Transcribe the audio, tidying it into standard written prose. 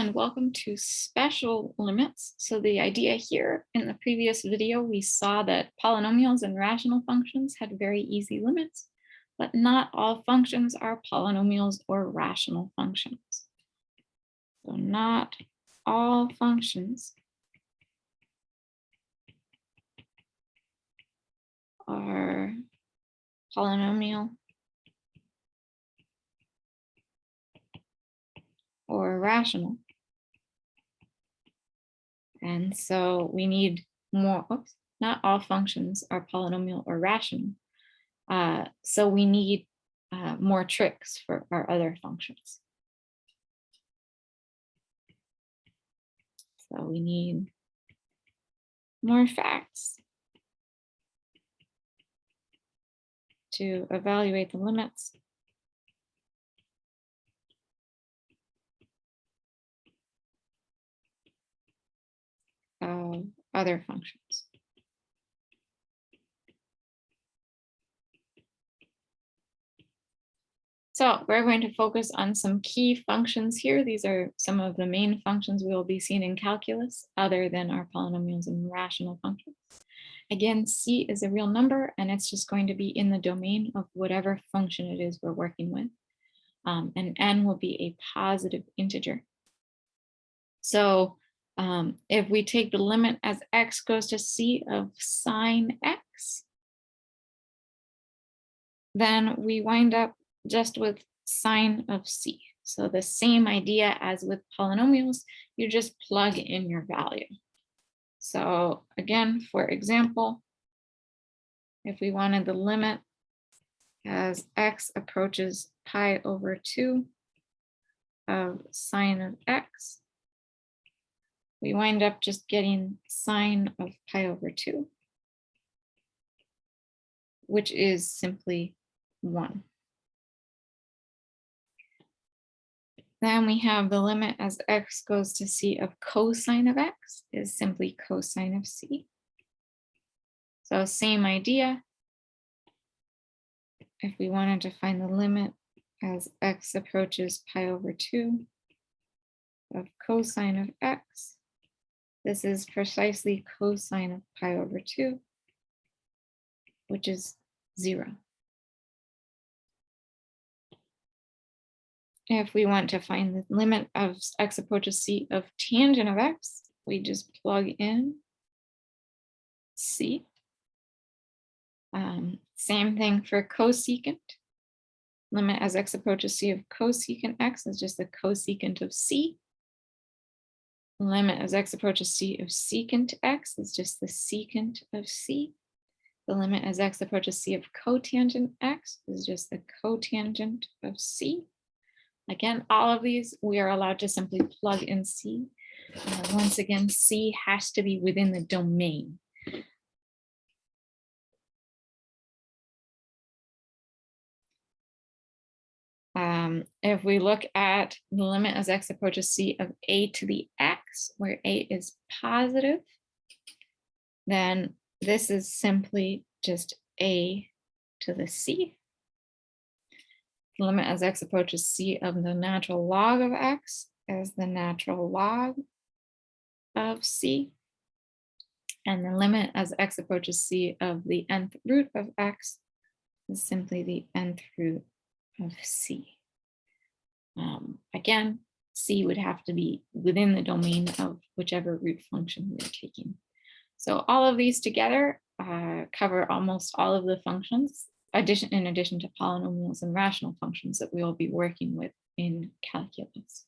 and welcome to special limits. So the idea here in the previous video, we saw that polynomials and rational functions had very easy limits, but not all functions are polynomials or rational functions. So not all functions are polynomial or rational. And so we need more, not all functions are polynomial or rational. So we need more tricks for our other functions. So we need more facts to evaluate the limits of other functions. So we're going to focus on some key functions here. These are some of the main functions we will be seeing in calculus other than our polynomials and rational functions. Again, C is a real number and it's just going to be in the domain of whatever function it is we're working with. And N will be a positive integer. So if we take the limit as X goes to C of sine X, then we wind up just with sine of C. So the same idea as with polynomials, you just plug in your value. So again, for example, if we wanted the limit as X approaches pi over 2 of sine of X, we wind up just getting sine of pi over 2, which is simply 1. Then we have the limit as X goes to C of cosine of X is simply cosine of C. So same idea. If we wanted to find the limit as X approaches pi over 2 of cosine of X, this is precisely cosine of pi over 2, which is 0. If we want to find the limit of X approaches C of tangent of X, we just plug in C. Same thing for cosecant. Limit as X approaches C of cosecant X is just the cosecant of C. Limit as X approaches C of secant X is just the secant of C. The limit as X approaches C of cotangent X is just the cotangent of C. Again, all of these, we are allowed to simply plug in C. Once again, C has to be within the domain. If we look at the limit as X approaches C of a to the X, where a is positive, then this is simply just a to the C. The limit as X approaches C of the natural log of X is the natural log of C. And the limit as X approaches C of the nth root of X is simply the nth root of C. Again, C would have to be within the domain of whichever root function we're taking. So all of these together cover almost all of the functions, in addition to polynomials and rational functions that we will be working with in calculus.